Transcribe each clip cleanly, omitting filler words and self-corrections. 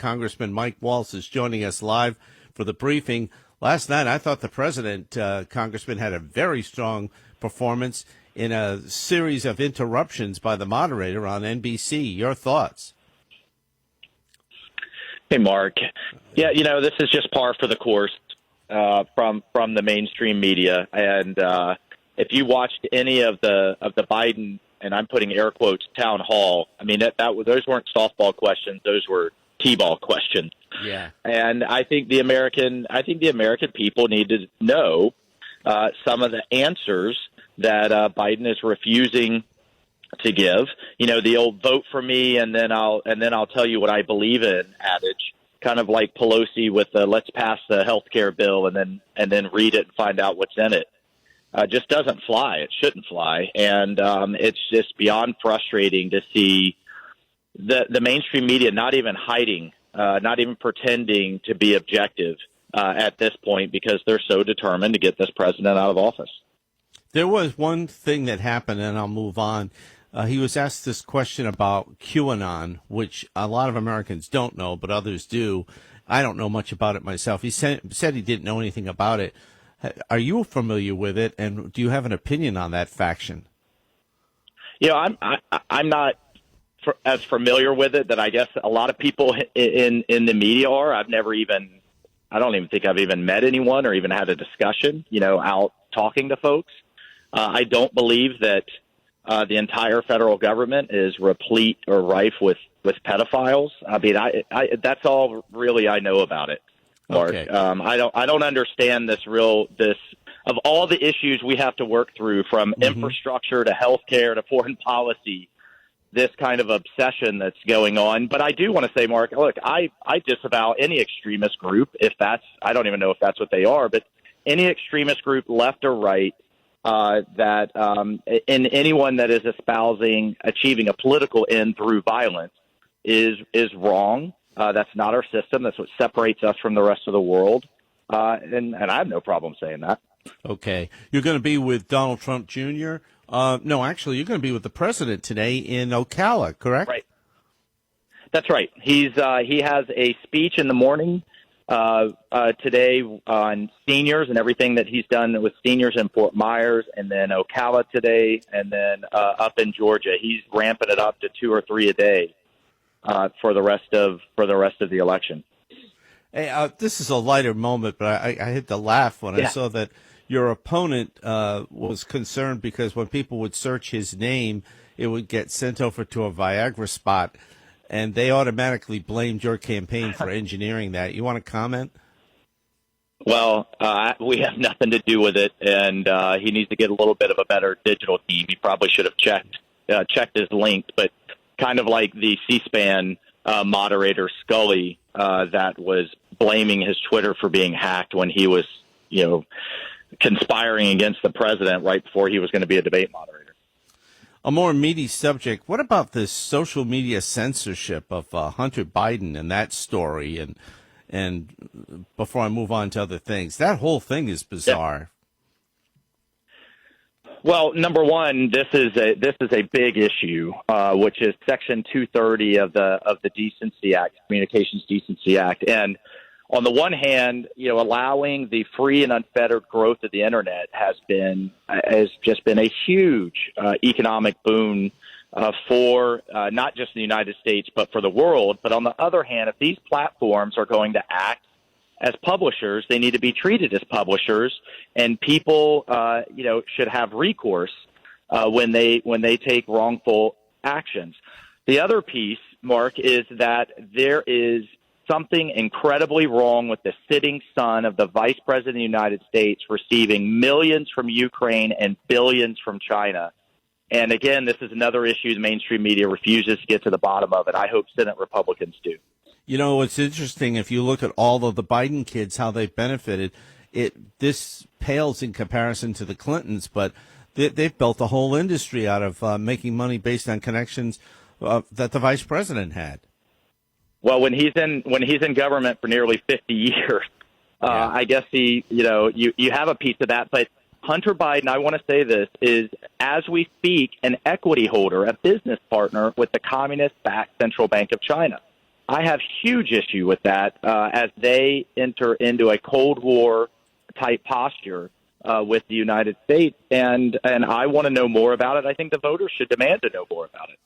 Congressman Mike Waltz is joining us live for the briefing. Last night, I thought the president, Congressman, had a very strong performance in a series of interruptions by the moderator on NBC. Your thoughts? Hey, Mark. Yeah, this is just par for the course from the mainstream media. And if you watched any of the Biden, and I'm putting air quotes, town hall, I mean, those weren't softball questions; those were t-ball questions. Yeah. And I think the American people need to know some of the answers that Biden is refusing to give. The old vote for me and then I'll tell you what I believe in adage, kind of like Pelosi with the let's pass the health care bill and then read it and find out what's in it. Just doesn't fly. It shouldn't fly. And it's just beyond frustrating to see the mainstream media not even hiding, not even pretending to be objective at this point, because they're so determined to get this president out of office. There was one thing that happened, and I'll move on. He was asked this question about QAnon, which a lot of Americans don't know, but others do. I don't know much about it myself. He said he didn't know anything about it. Are you familiar with it, and do you have an opinion on that faction? I'm not as familiar with it that I guess a lot of people in the media are. I don't even think I've even met anyone or even had a discussion, out talking to folks. I don't believe that the entire federal government is replete or rife with pedophiles. I mean, that's all really I know about it, Mark. Okay. I don't understand this of all the issues we have to work through, from infrastructure to healthcare to foreign policy, this kind of obsession that's going on. But I do want to say, Mark, look, I disavow any extremist group, I don't even know if that's what they are, but any extremist group, left or right, in anyone that is espousing achieving a political end through violence is wrong. That's not our system. That's what separates us from the rest of the world. And I have no problem saying that. Okay. You're going to be with Donald Trump Jr.? No, actually, you're going to be with the president today in Ocala, correct? Right. That's right. He has a speech in the morning today on seniors and everything that he's done with seniors in Fort Myers, and then Ocala today, and then up in Georgia. He's ramping it up to 2 or 3 a day for the rest of the election. Hey, this is a lighter moment, but I had to laugh when I saw that your opponent was concerned because when people would search his name, it would get sent over to a Viagra spot, and they automatically blamed your campaign for engineering that. You want to comment? Well, we have nothing to do with it, and he needs to get a little bit of a better digital team. He probably should have checked his link, but kind of like the C-SPAN moderator Scully that was blaming his Twitter for being hacked when he was, conspiring against the president right before he was going to be a debate moderator. A more meaty subject. What about this social media censorship of Hunter Biden and that story? And before I move on to other things, that whole thing is bizarre. Yeah. Well, number one, this is a big issue, which is Section 230 of the Decency Act, Communications Decency Act, and on the one hand, allowing the free and unfettered growth of the internet has just been a huge economic boon for not just the United States, but for the world. But on the other hand, if these platforms are going to act as publishers, they need to be treated as publishers, and people, should have recourse when they take wrongful actions. The other piece, Mark, is that there is something incredibly wrong with the sitting son of the Vice President of the United States receiving millions from Ukraine and billions from China. And again, this is another issue the mainstream media refuses to get to the bottom of it. I hope Senate Republicans do. It's interesting if you look at all of the Biden kids, how they've benefited. This pales in comparison to the Clintons, but they've built a whole industry out of making money based on connections that the vice president had. Well, when he's in government for nearly 50 years, I guess you have a piece of that. But Hunter Biden, I want to say this, is, as we speak, an equity holder, a business partner with the communist-backed Central Bank of China. I have huge issue with that as they enter into a Cold War type posture with the United States, and I want to know more about it. I think the voters should demand to know more about it.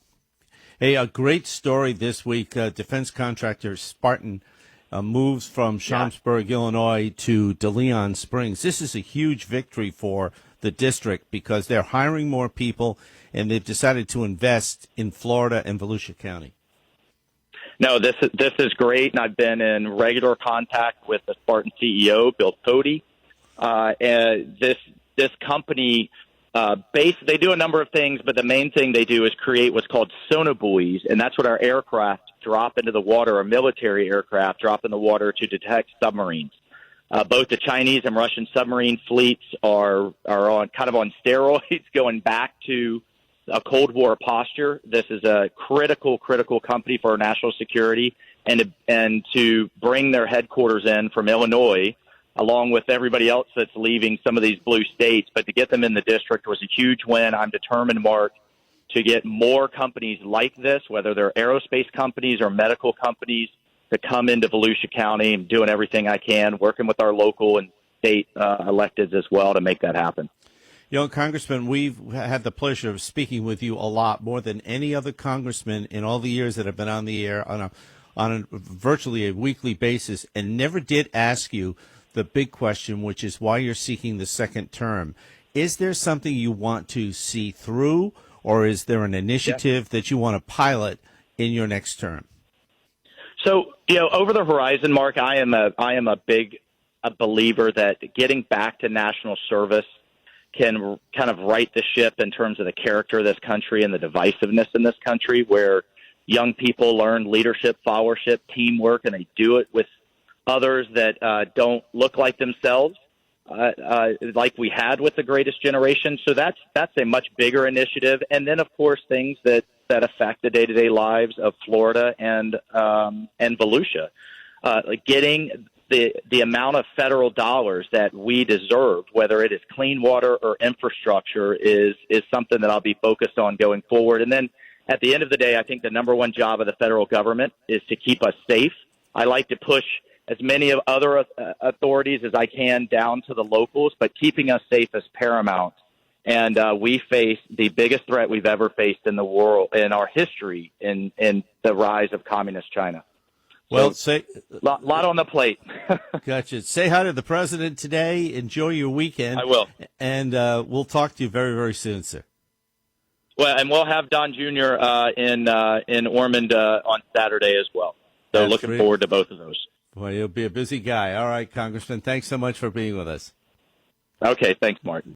Hey, a great story this week. Defense contractor Spartan moves from Schaumburg, Illinois to DeLeon Springs. This is a huge victory for the district because they're hiring more people, and they've decided to invest in Florida and Volusia County. No, this is great, and I've been in regular contact with the Spartan CEO, Bill Cody. And this company, they do a number of things, but the main thing they do is create what's called sonobuoys, and that's what our aircraft drop into the water, or military aircraft drop in the water to detect submarines. Both the Chinese and Russian submarine fleets are on steroids, going back to a Cold War posture. This is a critical company for our national security, and to bring their headquarters in from Illinois, along with everybody else that's leaving some of these blue states, but to get them in the district was a huge win. I'm determined, Mark, to get more companies like this, whether they're aerospace companies or medical companies, to come into Volusia County, and doing everything I can, working with our local and state electeds as well to make that happen. You know, Congressman, we've had the pleasure of speaking with you a lot, more than any other congressman in all the years that have been on the air on a virtually a weekly basis, and never did ask you the big question, which is why you're seeking the second term. Is there something you want to see through, or is there an initiative that you want to pilot in your next term? So, over the horizon, Mark, I am a big believer that getting back to national service can kind of right the ship in terms of the character of this country and the divisiveness in this country, where young people learn leadership, followership, teamwork, and they do it with others that don't look like themselves, like we had with the Greatest Generation. So that's a much bigger initiative. And then, of course, things that affect the day-to-day lives of Florida and Volusia. Like getting the amount of federal dollars that we deserve, whether it is clean water or infrastructure, is something that I'll be focused on going forward. And then at the end of the day, I think the number one job of the federal government is to keep us safe. I like to push as many of other authorities as I can down to the locals, but keeping us safe is paramount. And we face the biggest threat we've ever faced in the world, in our history, in the rise of communist China. Well, so, lot on the plate. Gotcha. Say hi to the president today. Enjoy your weekend. I will. And we'll talk to you very, very soon, sir. Well, and we'll have Don Jr. in Ormond on Saturday as well. So looking forward to both of those. Well, you'll be a busy guy. All right, Congressman, thanks so much for being with us. Okay, thanks, Martin.